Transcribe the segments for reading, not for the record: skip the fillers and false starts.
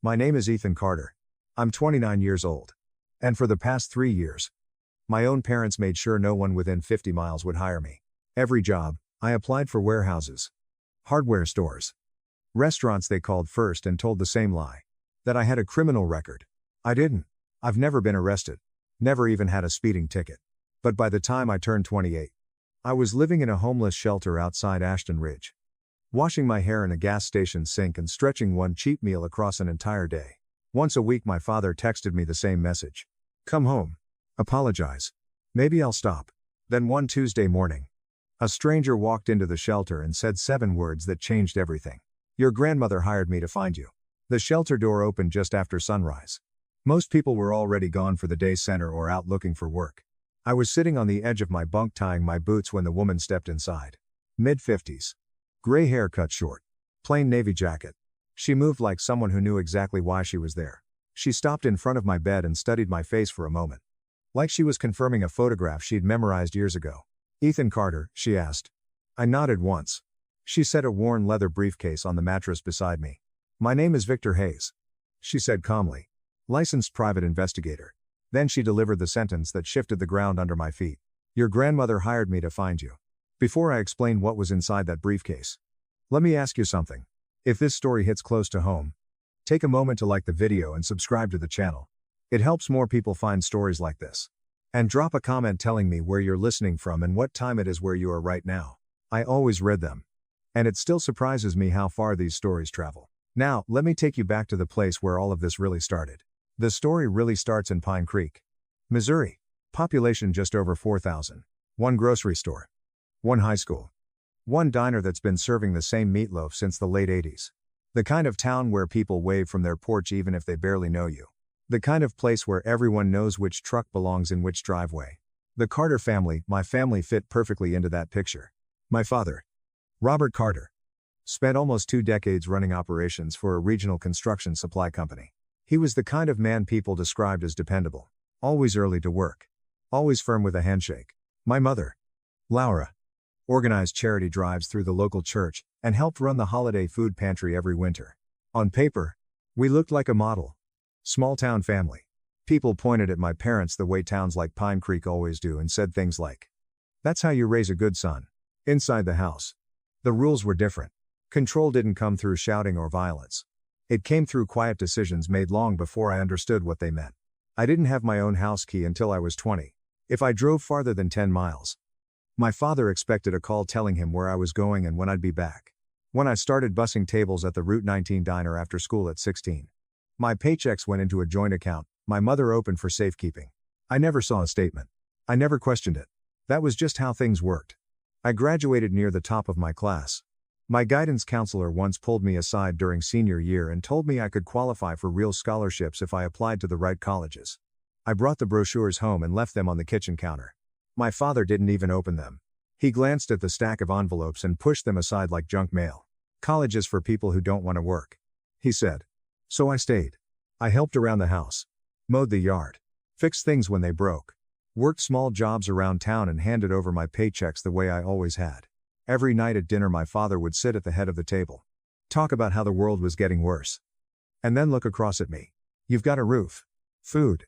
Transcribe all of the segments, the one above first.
My name is Ethan Carter. I'm 29 years old. And for the past 3 years, my own parents made sure no one within 50 miles would hire me. Every job, I applied for warehouses, hardware stores, restaurants. They called first and told the same lie. That I had a criminal record. I didn't. I've never been arrested. Never even had a speeding ticket. But by the time I turned 28, I was living in a homeless shelter outside Ashton Ridge, washing my hair in a gas station sink and stretching one cheap meal across an entire day. Once a week my father texted me the same message. Come home. Apologize. Maybe I'll stop. Then one Tuesday morning, a stranger walked into the shelter and said 7 words that changed everything. Your grandmother hired me to find you. The shelter door opened just after sunrise. Most people were already gone for the day center or out looking for work. I was sitting on the edge of my bunk tying my boots when the woman stepped inside. Mid-50s. Gray hair cut short. Plain navy jacket. She moved like someone who knew exactly why she was there. She stopped in front of my bed and studied my face for a moment. Like she was confirming a photograph she'd memorized years ago. Ethan Carter, she asked. I nodded once. She set a worn leather briefcase on the mattress beside me. My name is Victor Hayes, she said calmly. Licensed private investigator. Then she delivered the sentence that shifted the ground under my feet. Your grandmother hired me to find you. Before I explain what was inside that briefcase, let me ask you something. If this story hits close to home, take a moment to like the video and subscribe to the channel. It helps more people find stories like this. And drop a comment telling me where you're listening from and what time it is where you are right now. I always read them. And it still surprises me how far these stories travel. Now, let me take you back to the place where all of this really started. The story really starts in Pine Creek, Missouri. Population just over 4,000. One grocery store. One high school. One diner that's been serving the same meatloaf since the late 80s. The kind of town where people wave from their porch even if they barely know you. The kind of place where everyone knows which truck belongs in which driveway. The Carter family, my family, fit perfectly into that picture. My father, Robert Carter, spent almost 2 decades running operations for a regional construction supply company. He was the kind of man people described as dependable. Always early to work. Always firm with a handshake. My mother, Laura, organized charity drives through the local church and helped run the holiday food pantry every winter. On paper, we looked like a model. Small town family. People pointed at my parents the way towns like Pine Creek always do and said things like, "That's how you raise a good son." Inside the house, the rules were different. Control didn't come through shouting or violence. It came through quiet decisions made long before I understood what they meant. I didn't have my own house key until I was 20. If I drove farther than 10 miles, my father expected a call telling him where I was going and when I'd be back. When I started bussing tables at the Route 19 diner after school at 16, my paychecks went into a joint account my mother opened for safekeeping. I never saw a statement. I never questioned it. That was just how things worked. I graduated near the top of my class. My guidance counselor once pulled me aside during senior year and told me I could qualify for real scholarships if I applied to the right colleges. I brought the brochures home and left them on the kitchen counter. My father didn't even open them. He glanced at the stack of envelopes and pushed them aside like junk mail. Colleges for people who don't want to work, he said. So I stayed. I helped around the house. Mowed the yard. Fixed things when they broke. Worked small jobs around town and handed over my paychecks the way I always had. Every night at dinner my father would sit at the head of the table. Talk about how the world was getting worse. And then look across at me. You've got a roof, food,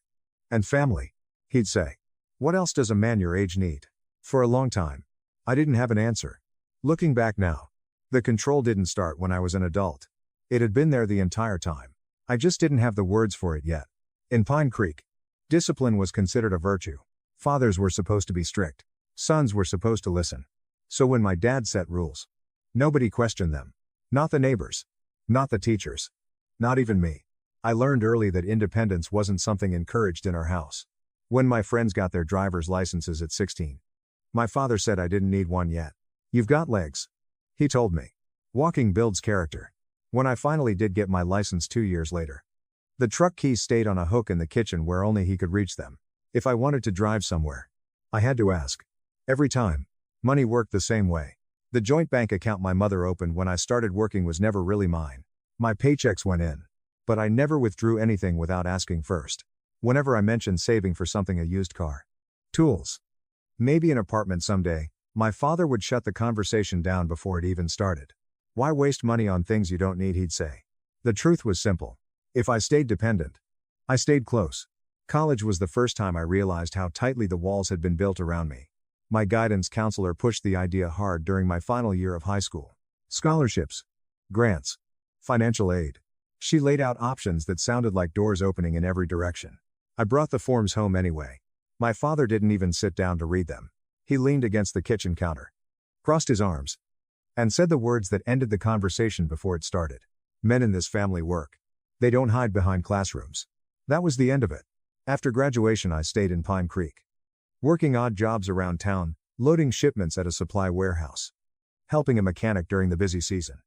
and family, he'd say. What else does a man your age need? For a long time, I didn't have an answer. Looking back now, the control didn't start when I was an adult. It had been there the entire time. I just didn't have the words for it yet. In Pine Creek, discipline was considered a virtue. Fathers were supposed to be strict. Sons were supposed to listen. So when my dad set rules, nobody questioned them. Not the neighbors. Not the teachers. Not even me. I learned early that independence wasn't something encouraged in our house. When my friends got their driver's licenses at 16, my father said I didn't need one yet. You've got legs, he told me. Walking builds character. When I finally did get my license 2 years later, the truck keys stayed on a hook in the kitchen where only he could reach them. If I wanted to drive somewhere, I had to ask. Every time. Money worked the same way. The joint bank account my mother opened when I started working was never really mine. My paychecks went in, but I never withdrew anything without asking first. Whenever I mentioned saving for something, a used car, tools, maybe an apartment someday, my father would shut the conversation down before it even started. Why waste money on things you don't need, he'd say. The truth was simple. If I stayed dependent, I stayed close. College was the first time I realized how tightly the walls had been built around me. My guidance counselor pushed the idea hard during my final year of high school. Scholarships, grants, financial aid. She laid out options that sounded like doors opening in every direction. I brought the forms home anyway. My father didn't even sit down to read them. He leaned against the kitchen counter, crossed his arms, and said the words that ended the conversation before it started. Men in this family work. They don't hide behind classrooms. That was the end of it. After graduation, I stayed in Pine Creek, working odd jobs around town, loading shipments at a supply warehouse, helping a mechanic during the busy season,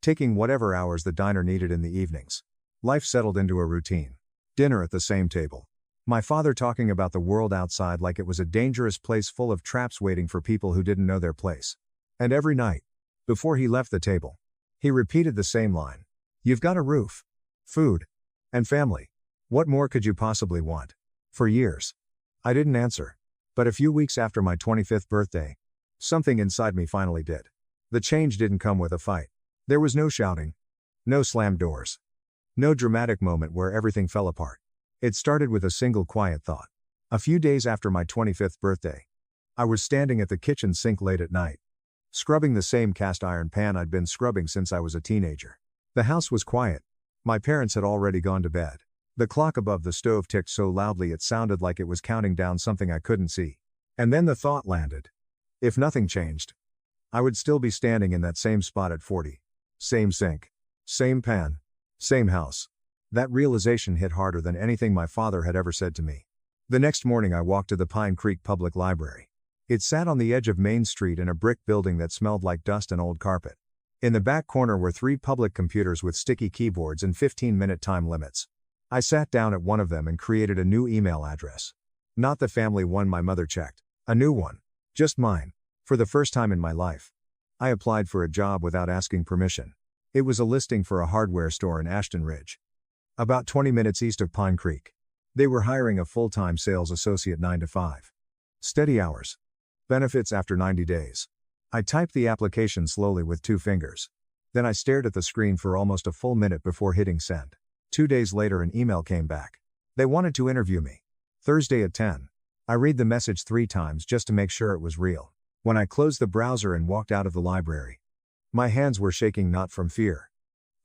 taking whatever hours the diner needed in the evenings. Life settled into a routine. Dinner at the same table. My father talking about the world outside like it was a dangerous place full of traps waiting for people who didn't know their place. And every night, before he left the table, he repeated the same line. You've got a roof, food, and family. What more could you possibly want? For years, I didn't answer. But a few weeks after my 25th birthday, something inside me finally did. The change didn't come with a fight. There was no shouting, no slammed doors, no dramatic moment where everything fell apart. It started with a single quiet thought. A few days after my 25th birthday, I was standing at the kitchen sink late at night, scrubbing the same cast iron pan I'd been scrubbing since I was a teenager. The house was quiet. My parents had already gone to bed. The clock above the stove ticked so loudly it sounded like it was counting down something I couldn't see. And then the thought landed. If nothing changed, I would still be standing in that same spot at 40. Same sink, same pan, same house. That realization hit harder than anything my father had ever said to me. The next morning I walked to the Pine Creek Public Library. It sat on the edge of Main Street in a brick building that smelled like dust and old carpet. In the back corner were 3 public computers with sticky keyboards and 15-minute time limits. I sat down at one of them and created a new email address. Not the family one my mother checked. A new one. Just mine. For the first time in my life, I applied for a job without asking permission. It was a listing for a hardware store in Ashton Ridge, about 20 minutes east of Pine Creek. They were hiring a full-time sales associate 9 to 5. Steady hours. Benefits after 90 days. I typed the application slowly with 2 fingers. Then I stared at the screen for almost a full minute before hitting send. 2 days later an email came back. They wanted to interview me. Thursday at 10. I read the message 3 times just to make sure it was real. When I closed the browser and walked out of the library, my hands were shaking not from fear,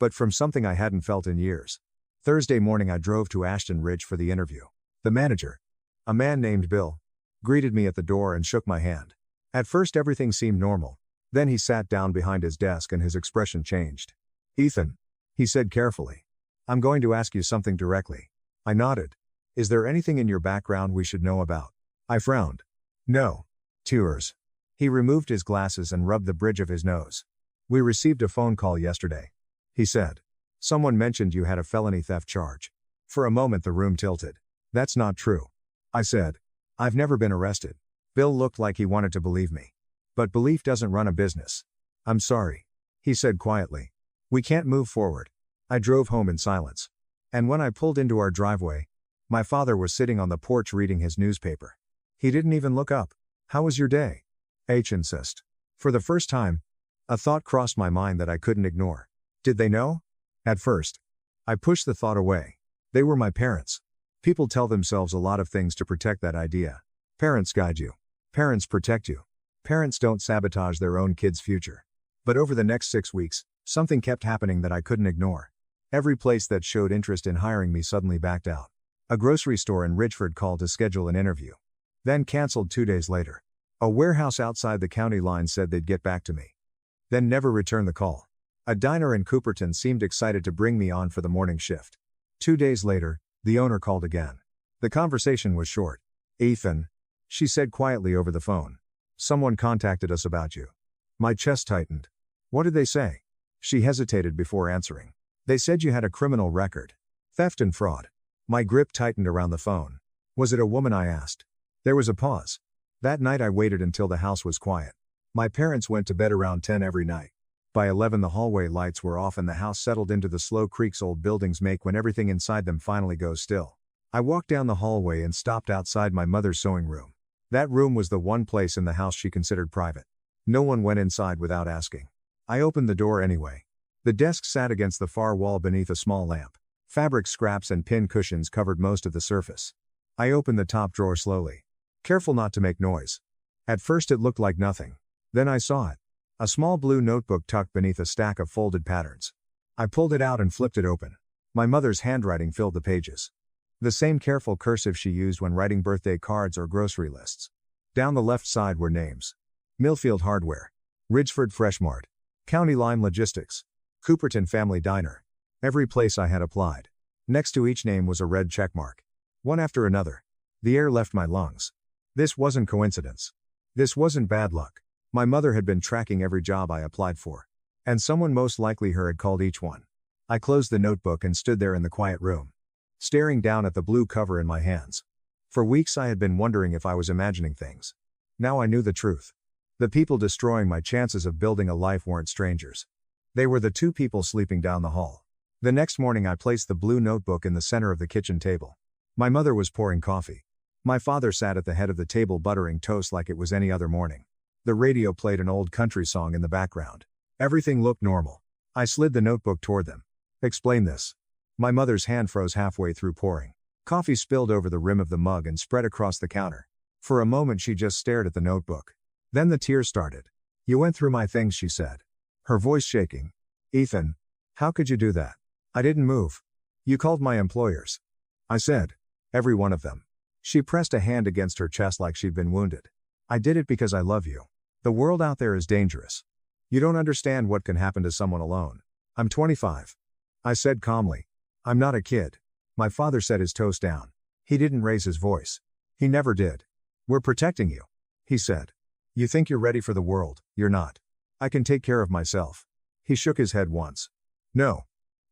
but from something I hadn't felt in years. Thursday morning I drove to Ashton Ridge for the interview. The manager, a man named Bill, greeted me at the door and shook my hand. At first everything seemed normal. Then he sat down behind his desk and his expression changed. Ethan, he said carefully, I'm going to ask you something directly. I nodded. Is there anything in your background we should know about? I frowned. No. Tears. He removed his glasses and rubbed the bridge of his nose. We received a phone call yesterday, he said. Someone mentioned you had a felony theft charge. For a moment the room tilted. That's not true, I said. I've never been arrested. Bill looked like he wanted to believe me. But belief doesn't run a business. I'm sorry, he said quietly. We can't move forward. I drove home in silence. And when I pulled into our driveway, my father was sitting on the porch reading his newspaper. He didn't even look up. How was your day? Insist. For the first time, a thought crossed my mind that I couldn't ignore. Did they know? At first, I pushed the thought away. They were my parents. People tell themselves a lot of things to protect that idea. Parents guide you. Parents protect you. Parents don't sabotage their own kids' future. But over the next 6 weeks, something kept happening that I couldn't ignore. Every place that showed interest in hiring me suddenly backed out. A grocery store in Ridgeford called to schedule an interview. Then canceled 2 days later. A warehouse outside the county line said they'd get back to me. Then never returned the call. A diner in Cooperton seemed excited to bring me on for the morning shift. 2 days later, the owner called again. The conversation was short. Ethan, she said quietly over the phone. Someone contacted us about you. My chest tightened. What did they say? She hesitated before answering. They said you had a criminal record. Theft and fraud. My grip tightened around the phone. Was it a woman? I asked. There was a pause. That night I waited until the house was quiet. My parents went to bed around 10 every night. By 11 the hallway lights were off and the house settled into the slow creaks old buildings make when everything inside them finally goes still. I walked down the hallway and stopped outside my mother's sewing room. That room was the one place in the house she considered private. No one went inside without asking. I opened the door anyway. The desk sat against the far wall beneath a small lamp. Fabric scraps and pin cushions covered most of the surface. I opened the top drawer slowly, careful not to make noise. At first it looked like nothing. Then I saw it. A small blue notebook tucked beneath a stack of folded patterns. I pulled it out and flipped it open. My mother's handwriting filled the pages. The same careful cursive she used when writing birthday cards or grocery lists. Down the left side were names. Millfield Hardware, Ridgeford Fresh Mart, County Line Logistics, Cooperton Family Diner. Every place I had applied. Next to each name was a red checkmark. One after another. The air left my lungs. This wasn't coincidence. This wasn't bad luck. My mother had been tracking every job I applied for. And someone most likely her had called each one. I closed the notebook and stood there in the quiet room, staring down at the blue cover in my hands. For weeks I had been wondering if I was imagining things. Now I knew the truth. The people destroying my chances of building a life weren't strangers. They were the two people sleeping down the hall. The next morning I placed the blue notebook in the center of the kitchen table. My mother was pouring coffee. My father sat at the head of the table buttering toast like it was any other morning. The radio played an old country song in the background. Everything looked normal. I slid the notebook toward them. Explain this. My mother's hand froze halfway through pouring. Coffee spilled over the rim of the mug and spread across the counter. For a moment she just stared at the notebook. Then the tears started. You went through my things, she said. Her voice shaking. Ethan, how could you do that? I didn't move. You called my employers. I said. Every one of them. She pressed a hand against her chest like she'd been wounded. I did it because I love you. The world out there is dangerous. You don't understand what can happen to someone alone. I'm 25. I said calmly. I'm not a kid. My father set his toast down. He didn't raise his voice. He never did. We're protecting you, he said. You think you're ready for the world, you're not. I can take care of myself. He shook his head once. No.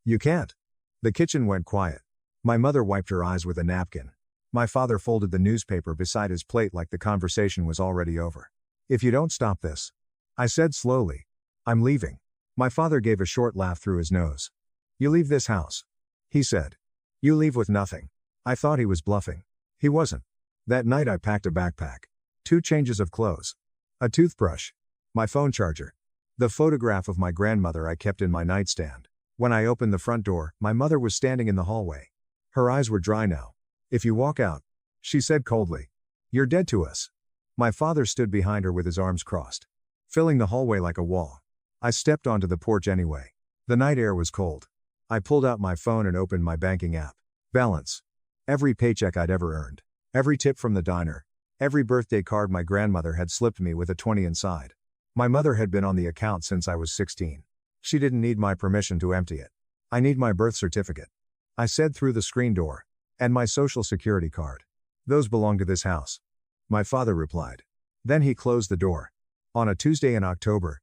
You can't. The kitchen went quiet. My mother wiped her eyes with a napkin. My father folded the newspaper beside his plate like the conversation was already over. If you don't stop this, I said slowly, I'm leaving. My father gave a short laugh through his nose. You leave this house, he said. You leave with nothing. I thought he was bluffing. He wasn't. That night I packed a backpack, 2 changes of clothes, a toothbrush, my phone charger, the photograph of my grandmother I kept in my nightstand. When I opened the front door, my mother was standing in the hallway. Her eyes were dry now. If you walk out, she said coldly, you're dead to us. My father stood behind her with his arms crossed, filling the hallway like a wall. I stepped onto the porch anyway. The night air was cold. I pulled out my phone and opened my banking app. Balance. Every paycheck I'd ever earned. Every tip from the diner. Every birthday card my grandmother had slipped me with a 20 inside. My mother had been on the account since I was 16. She didn't need my permission to empty it. I need my birth certificate, I said through the screen door. And my social security card. Those belong to this house. My father replied. Then he closed the door. On a Tuesday in October,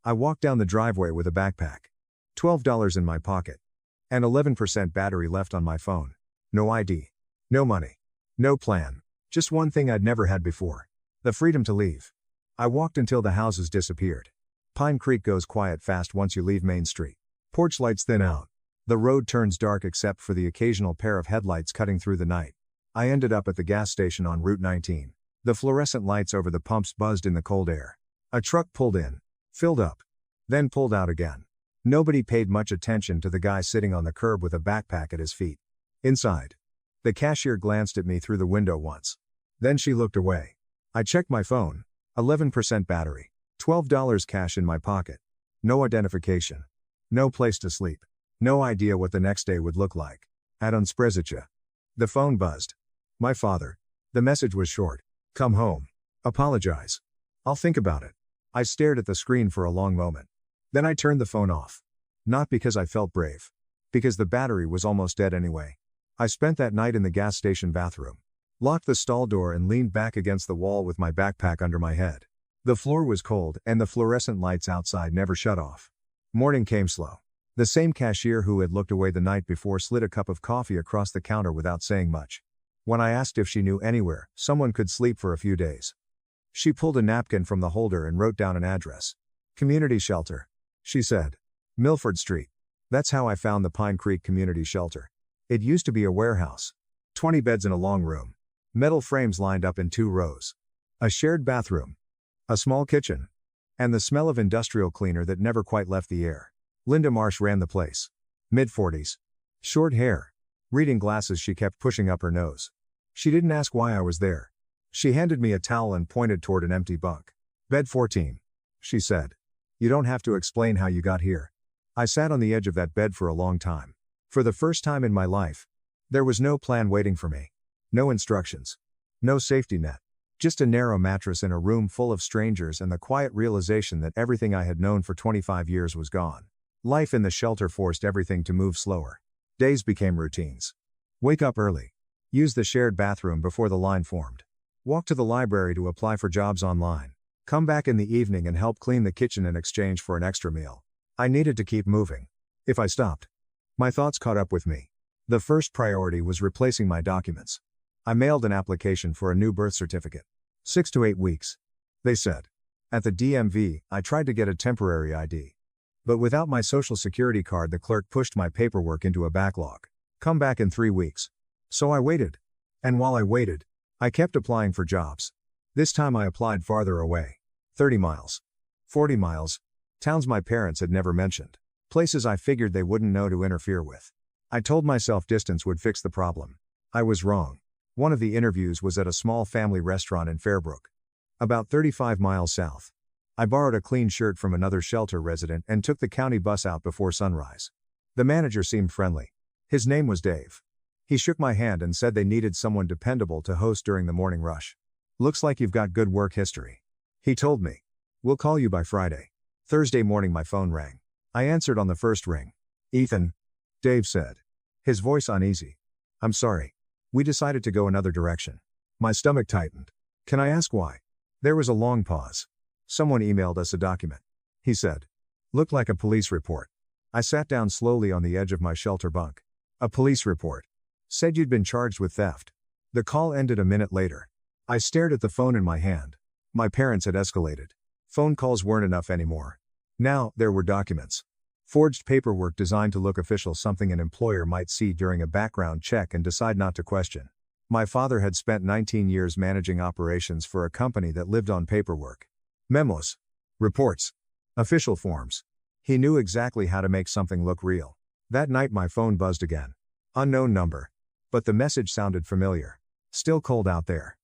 I walked down the driveway with a backpack. $12 in my pocket. And 11% battery left on my phone. No ID. No money. No plan. Just one thing I'd never had before. The freedom to leave. I walked until the houses disappeared. Pine Creek goes quiet fast once you leave Main Street. Porch lights thin out. The road turns dark except for the occasional pair of headlights cutting through the night. I ended up at the gas station on Route 19. The fluorescent lights over the pumps buzzed in the cold air. A truck pulled in, filled up, then pulled out again. Nobody paid much attention to the guy sitting on the curb with a backpack at his feet. Inside, the cashier glanced at me through the window once. Then she looked away. I checked my phone. 11% battery. $12 cash in my pocket. No identification. No place to sleep. No idea what the next day would look like. Adon Sprezicha. The phone buzzed. My father. The message was short. Come home. Apologize. I'll think about it. I stared at the screen for a long moment. Then I turned the phone off. Not because I felt brave. Because the battery was almost dead anyway. I spent that night in the gas station bathroom. Locked the stall door and leaned back against the wall with my backpack under my head. The floor was cold and the fluorescent lights outside never shut off. Morning came slow. The same cashier who had looked away the night before slid a cup of coffee across the counter without saying much. When I asked if she knew anywhere someone could sleep for a few days, she pulled a napkin from the holder and wrote down an address. Community shelter, she said. Milford Street. That's how I found the Pine Creek Community Shelter. It used to be a warehouse. 20 beds in a long room. Metal frames lined up in 2 rows. A shared bathroom. A small kitchen. And the smell of industrial cleaner that never quite left the air. Linda Marsh ran the place. Mid-40s. Short hair. Reading glasses she kept pushing up her nose. She didn't ask why I was there. She handed me a towel and pointed toward an empty bunk. Bed 14. She said. You don't have to explain how you got here. I sat on the edge of that bed for a long time. For the first time in my life. There was no plan waiting for me. No instructions. No safety net. Just a narrow mattress in a room full of strangers and the quiet realization that everything I had known for 25 years was gone. Life in the shelter forced everything to move slower. Days became routines. Wake up early. Use the shared bathroom before the line formed. Walk to the library to apply for jobs online. Come back in the evening and help clean the kitchen in exchange for an extra meal. I needed to keep moving. If I stopped, my thoughts caught up with me. The first priority was replacing my documents. I mailed an application for a new birth certificate. 6 to 8 weeks. They said. At the DMV, I tried to get a temporary ID. But without my social security card, the clerk pushed my paperwork into a backlog. Come back in 3 weeks. So I waited. And while I waited, I kept applying for jobs. This time I applied farther away. 30 miles. 40 miles. Towns my parents had never mentioned. Places I figured they wouldn't know to interfere with. I told myself distance would fix the problem. I was wrong. One of the interviews was at a small family restaurant in Fairbrook. About 35 miles south. I borrowed a clean shirt from another shelter resident and took the county bus out before sunrise. The manager seemed friendly. His name was Dave. He shook my hand and said they needed someone dependable to host during the morning rush. Looks like you've got good work history. He told me. We'll call you by Friday. Thursday morning my phone rang. I answered on the first ring. Ethan. Dave said. His voice uneasy. I'm sorry. We decided to go another direction. My stomach tightened. Can I ask why? There was a long pause. Someone emailed us a document. He said. Looked like a police report. I sat down slowly on the edge of my shelter bunk. A police report. Said you'd been charged with theft. The call ended a minute later. I stared at the phone in my hand. My parents had escalated. Phone calls weren't enough anymore. Now, there were documents. Forged paperwork designed to look official, something an employer might see during a background check and decide not to question. My father had spent 19 years managing operations for a company that lived on paperwork. Memos. Reports. Official forms. He knew exactly how to make something look real. That night my phone buzzed again. Unknown number. But the message sounded familiar. Still cold out there.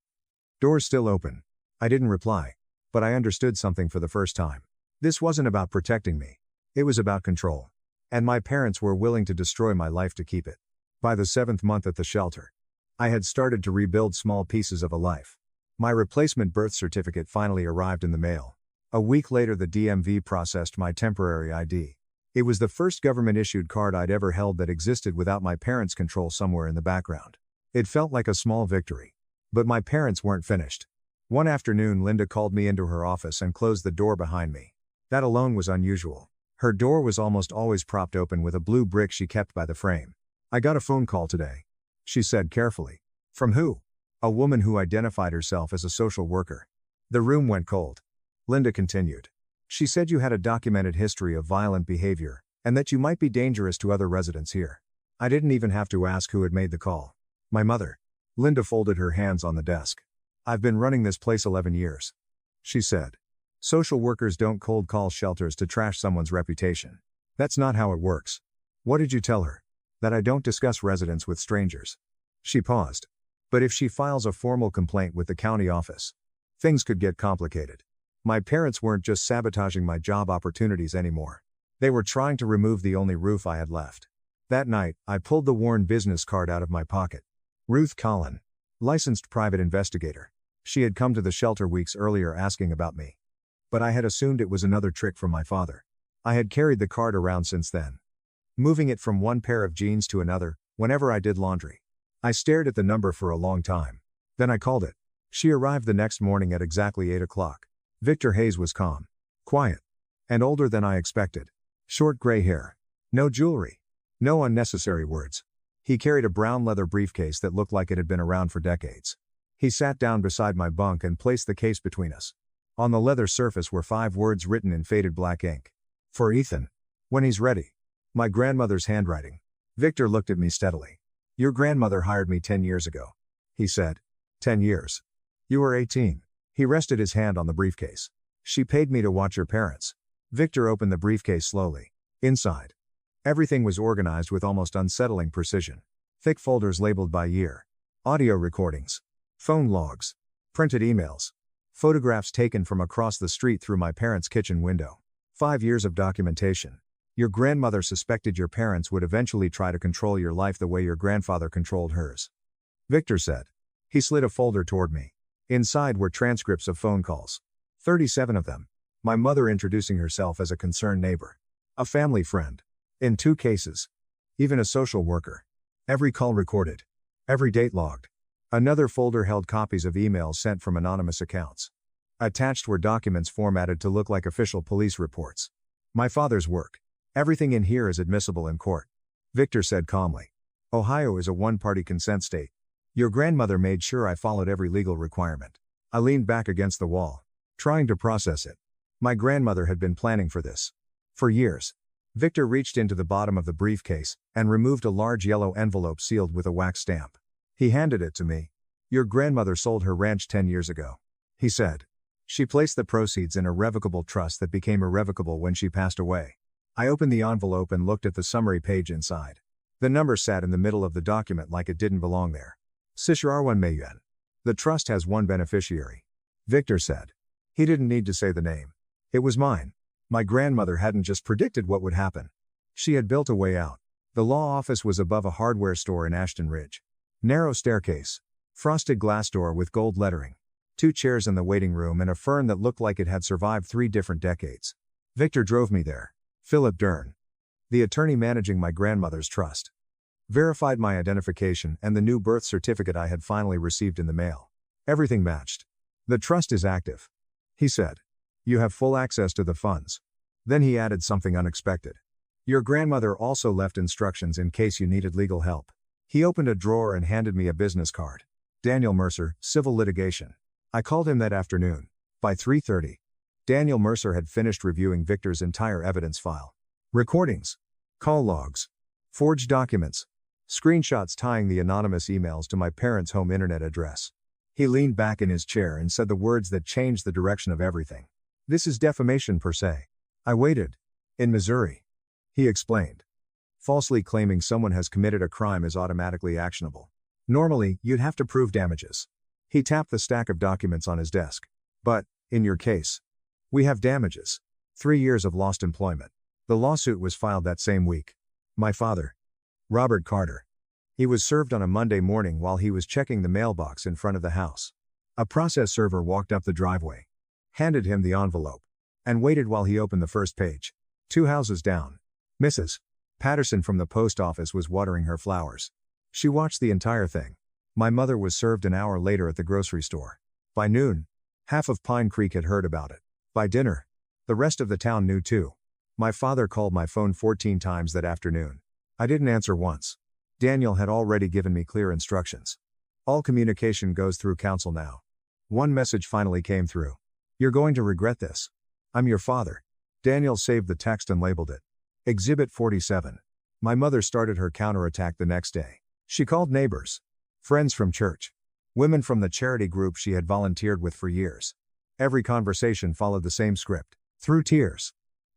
Doors still open. I didn't reply. But I understood something for the first time. This wasn't about protecting me. It was about control. And my parents were willing to destroy my life to keep it. By the 7th month at the shelter, I had started to rebuild small pieces of a life. My replacement birth certificate finally arrived in the mail. A week later the DMV processed my temporary ID. It was the first government-issued card I'd ever held that existed without my parents' control somewhere in the background. It felt like a small victory. But my parents weren't finished. One afternoon Linda called me into her office and closed the door behind me. That alone was unusual. Her door was almost always propped open with a blue brick she kept by the frame. I got a phone call today, she said carefully. From who? A woman who identified herself as a social worker. The room went cold. Linda continued. She said you had a documented history of violent behavior, and that you might be dangerous to other residents here. I didn't even have to ask who had made the call. My mother. Linda folded her hands on the desk. I've been running this place 11 years. She said. Social workers don't cold call shelters to trash someone's reputation. That's not how it works. What did you tell her? That I don't discuss residents with strangers. She paused. But if she files a formal complaint with the county office, things could get complicated. My parents weren't just sabotaging my job opportunities anymore. They were trying to remove the only roof I had left. That night, I pulled the worn business card out of my pocket. Ruth Collin. Licensed private investigator. She had come to the shelter weeks earlier asking about me. But I had assumed it was another trick from my father. I had carried the card around since then. Moving it from one pair of jeans to another, whenever I did laundry. I stared at the number for a long time. Then I called it. She arrived the next morning at exactly 8 o'clock. Victor Hayes was calm. Quiet. And older than I expected. Short gray hair. No jewelry. No unnecessary words. He carried a brown leather briefcase that looked like it had been around for decades. He sat down beside my bunk and placed the case between us. On the leather surface were 5 words written in faded black ink. For Ethan. When he's ready. My grandmother's handwriting. Victor looked at me steadily. Your grandmother hired me 10 years ago. He said. 10 years. You were 18. He rested his hand on the briefcase. She paid me to watch your parents. Victor opened the briefcase slowly. Inside. Everything was organized with almost unsettling precision. Thick folders labeled by year. Audio recordings. Phone logs. Printed emails. Photographs taken from across the street through my parents' kitchen window. 5 years of documentation. Your grandmother suspected your parents would eventually try to control your life the way your grandfather controlled hers. Victor said. He slid a folder toward me. Inside were transcripts of phone calls. 37 of them. My mother introducing herself as a concerned neighbor. A family friend. In 2 cases. Even a social worker. Every call recorded. Every date logged. Another folder held copies of emails sent from anonymous accounts. Attached were documents formatted to look like official police reports. My father's work. Everything in here is admissible in court. Victor said calmly. Ohio is a one-party consent state. Your grandmother made sure I followed every legal requirement. I leaned back against the wall, trying to process it. My grandmother had been planning for this. For years. Victor reached into the bottom of the briefcase and removed a large yellow envelope sealed with a wax stamp. He handed it to me. Your grandmother sold her ranch 10 years ago. He said. She placed the proceeds in a revocable trust that became irrevocable when she passed away. I opened the envelope and looked at the summary page inside. The number sat in the middle of the document like it didn't belong there. Sisharwan Mayuan. The trust has one beneficiary. Victor said. He didn't need to say the name. It was mine. My grandmother hadn't just predicted what would happen. She had built a way out. The law office was above a hardware store in Ashton Ridge. Narrow staircase. Frosted glass door with gold lettering. 2 chairs in the waiting room and a fern that looked like it had survived 3 different decades. Victor drove me there. Philip Dern. The attorney managing my grandmother's trust. Verified my identification and the new birth certificate I had finally received in the mail. Everything matched. The trust is active. He said. You have full access to the funds. Then he added something unexpected. Your grandmother also left instructions in case you needed legal help. He opened a drawer and handed me a business card. Daniel Mercer, Civil Litigation. I called him that afternoon. By 3:30. Daniel Mercer had finished reviewing Victor's entire evidence file. Recordings. Call logs. Forged documents. Screenshots tying the anonymous emails to my parents' home internet address. He leaned back in his chair and said the words that changed the direction of everything. This is defamation per se. I waited. In Missouri. He explained. Falsely claiming someone has committed a crime is automatically actionable. Normally, you'd have to prove damages. He tapped the stack of documents on his desk. But, in your case, we have damages. 3 years of lost employment. The lawsuit was filed that same week. My father. Robert Carter. He was served on a Monday morning while he was checking the mailbox in front of the house. A process server walked up the driveway, handed him the envelope, and waited while he opened the first page. 2 houses down. Mrs. Patterson from the post office was watering her flowers. She watched the entire thing. My mother was served an hour later at the grocery store. By noon, half of Pine Creek had heard about it. By dinner, the rest of the town knew too. My father called my phone 14 times that afternoon. I didn't answer once. Daniel had already given me clear instructions. All communication goes through counsel now. One message finally came through. You're going to regret this. I'm your father. Daniel saved the text and labeled it. Exhibit 47. My mother started her counterattack the next day. She called neighbors. Friends from church. Women from the charity group she had volunteered with for years. Every conversation followed the same script. Through tears.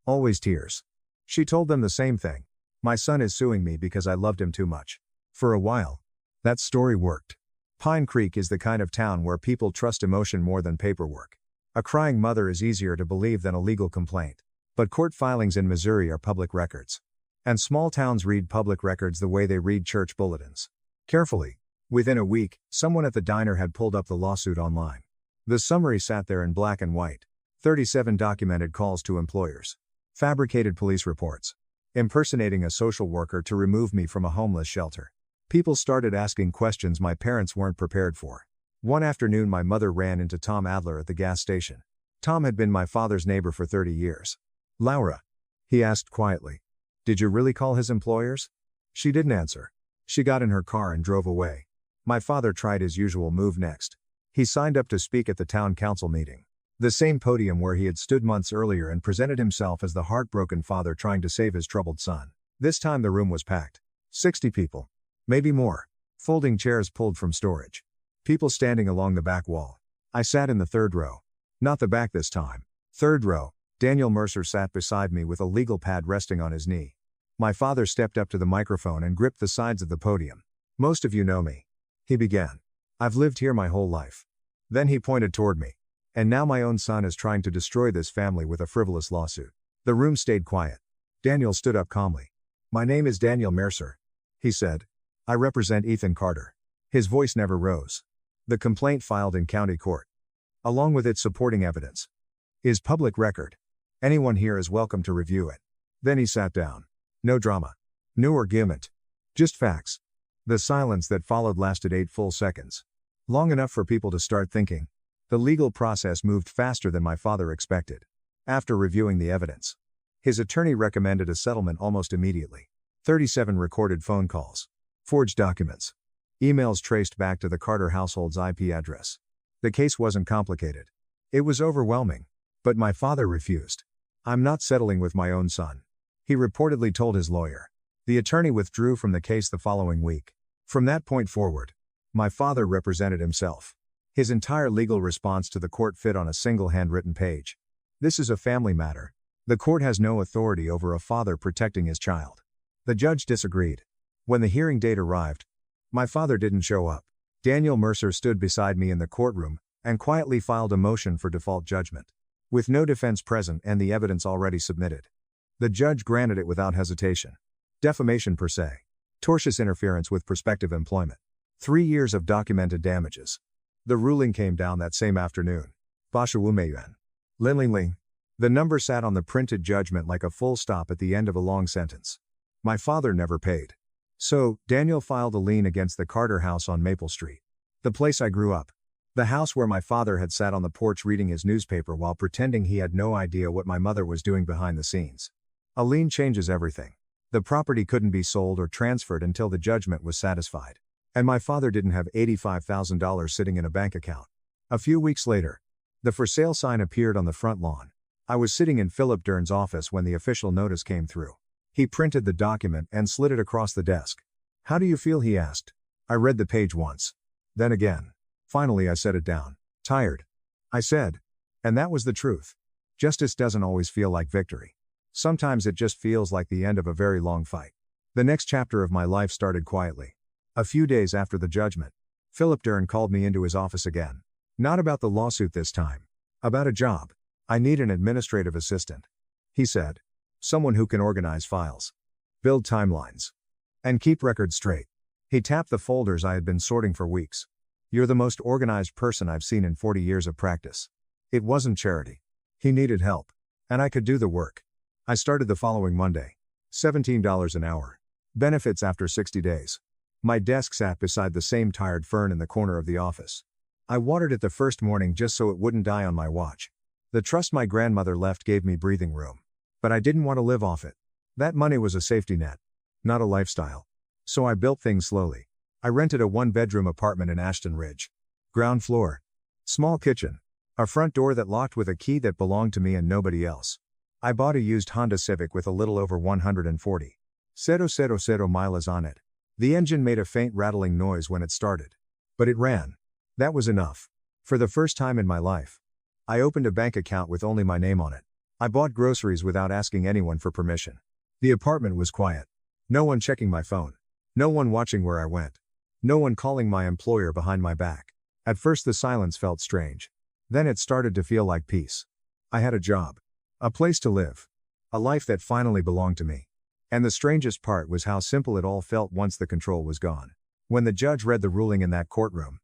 Always tears. She told them the same thing. My son is suing me because I loved him too much. For a while, that story worked. Pine Creek is the kind of town where people trust emotion more than paperwork. A crying mother is easier to believe than a legal complaint. But court filings in Missouri are public records. And small towns read public records the way they read church bulletins. Carefully. Within a week, someone at the diner had pulled up the lawsuit online. The summary sat there in black and white. 37 documented calls to employers. Fabricated police reports. Impersonating a social worker to remove me from a homeless shelter. People started asking questions my parents weren't prepared for. One afternoon my mother ran into Tom Adler at the gas station. Tom had been my father's neighbor for 30 years. Laura? He asked quietly. Did you really call his employers? She didn't answer. She got in her car and drove away. My father tried his usual move next. He signed up to speak at the town council meeting. The same podium where he had stood months earlier and presented himself as the heartbroken father trying to save his troubled son. This time the room was packed. 60 people. Maybe more. Folding chairs pulled from storage. People standing along the back wall. I sat in the 3rd row. Not the back this time. 3rd row. Daniel Mercer sat beside me with a legal pad resting on his knee. My father stepped up to the microphone and gripped the sides of the podium. "Most of you know me," he began. "I've lived here my whole life." Then he pointed toward me. "And now my own son is trying to destroy this family with a frivolous lawsuit." The room stayed quiet. Daniel stood up calmly. "My name is Daniel Mercer," he said. "I represent Ethan Carter." His voice never rose. "The complaint filed in county court, along with its supporting evidence, is public record. Anyone here is welcome to review it." Then he sat down. No drama. No argument. Just facts. The silence that followed lasted 8 full seconds. Long enough for people to start thinking. The legal process moved faster than my father expected. After reviewing the evidence, his attorney recommended a settlement almost immediately. 37 recorded phone calls. Forged documents. Emails traced back to the Carter household's IP address. The case wasn't complicated. It was overwhelming. But my father refused. "I'm not settling with my own son," he reportedly told his lawyer. The attorney withdrew from the case the following week. From that point forward, my father represented himself. His entire legal response to the court fit on a single handwritten page. "This is a family matter. The court has no authority over a father protecting his child." The judge disagreed. When the hearing date arrived, my father didn't show up. Daniel Mercer stood beside me in the courtroom and quietly filed a motion for default judgment. With no defense present and the evidence already submitted, the judge granted it without hesitation. Defamation per se. Tortious interference with prospective employment. 3 years of documented damages. The ruling came down that same afternoon. Bashawumeyuan. Linling. The number sat on the printed judgment like a full stop at the end of a long sentence. My father never paid. So, Daniel filed a lien against the Carter house on Maple Street. The place I grew up. The house where my father had sat on the porch reading his newspaper while pretending he had no idea what my mother was doing behind the scenes. A lien changes everything. The property couldn't be sold or transferred until the judgment was satisfied. And my father didn't have $85,000 sitting in a bank account. A few weeks later, the for sale sign appeared on the front lawn. I was sitting in Philip Dern's office when the official notice came through. He printed the document and slid it across the desk. "How do you feel?" he asked. I read the page once. Then again. Finally I set it down. "Tired," I said. And that was the truth. Justice doesn't always feel like victory. Sometimes it just feels like the end of a very long fight. The next chapter of my life started quietly. A few days after the judgment, Philip Dern called me into his office again. Not about the lawsuit this time. About a job. "I need an administrative assistant," he said. "Someone who can organize files, build timelines, and keep records straight." He tapped the folders I had been sorting for weeks. "You're the most organized person I've seen in 40 years of practice." It wasn't charity. He needed help. And I could do the work. I started the following Monday. $17 an hour. Benefits after 60 days. My desk sat beside the same tired fern in the corner of the office. I watered it the first morning just so it wouldn't die on my watch. The trust my grandmother left gave me breathing room. But I didn't want to live off it. That money was a safety net, not a lifestyle. So I built things slowly. I rented a 1-bedroom apartment in Ashton Ridge. Ground floor. Small kitchen. A front door that locked with a key that belonged to me and nobody else. I bought a used Honda Civic with a little over 140,000 miles on it. The engine made a faint rattling noise when it started. But it ran. That was enough. For the first time in my life, I opened a bank account with only my name on it. I bought groceries without asking anyone for permission. The apartment was quiet. No one checking my phone. No one watching where I went. No one calling my employer behind my back. At first the silence felt strange. Then it started to feel like peace. I had a job. A place to live. A life that finally belonged to me. And the strangest part was how simple it all felt once the control was gone. When the judge read the ruling in that courtroom,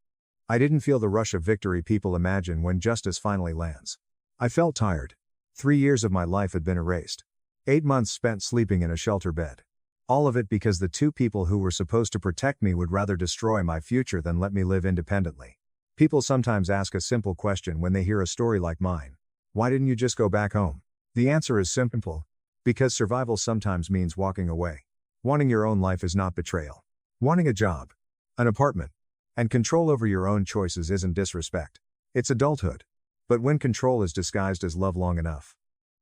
I didn't feel the rush of victory people imagine when justice finally lands. I felt tired. 3 years of my life had been erased. 8 months spent sleeping in a shelter bed. All of it because the 2 people who were supposed to protect me would rather destroy my future than let me live independently. People sometimes ask a simple question when they hear a story like mine. Why didn't you just go back home? The answer is simple. Because survival sometimes means walking away. Wanting your own life is not betrayal. Wanting a job, an apartment, and control over your own choices isn't disrespect. It's adulthood. But when control is disguised as love long enough,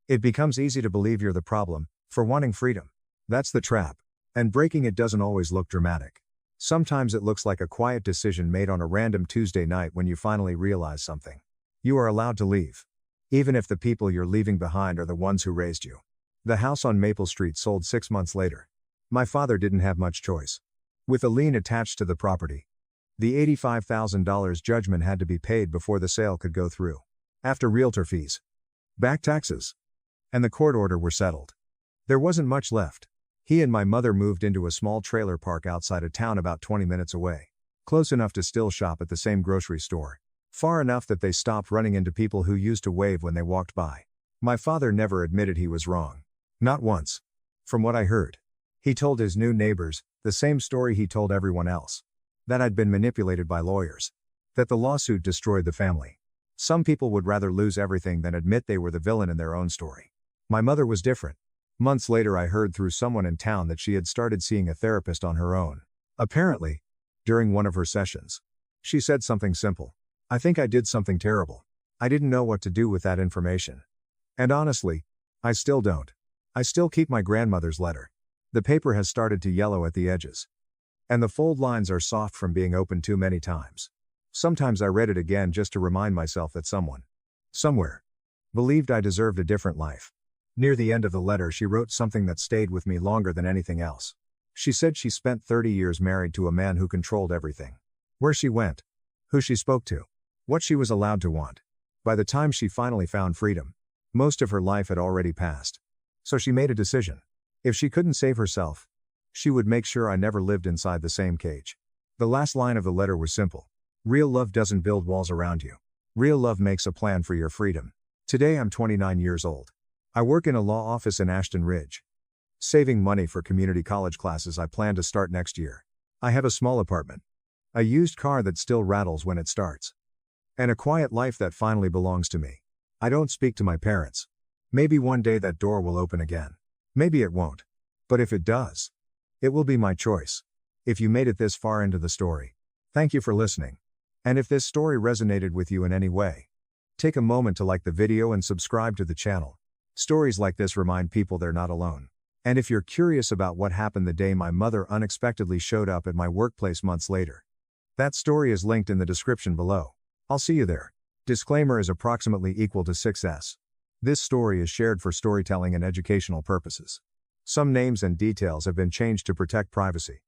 it becomes easy to believe you're the problem, for wanting freedom. That's the trap. And breaking it doesn't always look dramatic. Sometimes it looks like a quiet decision made on a random Tuesday night when you finally realize something. You are allowed to leave. Even if the people you're leaving behind are the ones who raised you. The house on Maple Street sold 6 months later. My father didn't have much choice. With a lien attached to the property, the $85,000 judgment had to be paid before the sale could go through. After realtor fees, back taxes, and the court order were settled, there wasn't much left. He and my mother moved into a small trailer park outside of town about 20 minutes away. Close enough to still shop at the same grocery store. Far enough that they stopped running into people who used to wave when they walked by. My father never admitted he was wrong. Not once. From what I heard, he told his new neighbors the same story he told everyone else. That I'd been manipulated by lawyers. That the lawsuit destroyed the family. Some people would rather lose everything than admit they were the villain in their own story. My mother was different. Months later I heard through someone in town that she had started seeing a therapist on her own. Apparently, during one of her sessions, she said something simple. I think I did something terrible. I didn't know what to do with that information. And honestly, I still don't. I still keep my grandmother's letter. The paper has started to yellow at the edges. And the fold lines are soft from being opened too many times. Sometimes I read it again just to remind myself that someone, somewhere, believed I deserved a different life. Near the end of the letter she wrote something that stayed with me longer than anything else. She said she spent 30 years married to a man who controlled everything. Where she went, who she spoke to, what she was allowed to want. By the time she finally found freedom, most of her life had already passed. So she made a decision. If she couldn't save herself, she would make sure I never lived inside the same cage. The last line of the letter was simple. Real love doesn't build walls around you. Real love makes a plan for your freedom. Today I'm 29 years old. I work in a law office in Ashton Ridge. Saving money for community college classes I plan to start next year. I have a small apartment. A used car that still rattles when it starts. And a quiet life that finally belongs to me. I don't speak to my parents. Maybe one day that door will open again. Maybe it won't. But if it does, it will be my choice. If you made it this far into the story, thank you for listening. And if this story resonated with you in any way, take a moment to like the video and subscribe to the channel. Stories like this remind people they're not alone. And if you're curious about what happened the day my mother unexpectedly showed up at my workplace months later, that story is linked in the description below. I'll see you there. Disclaimer is approximately equal to 6s. This story is shared for storytelling and educational purposes. Some names and details have been changed to protect privacy.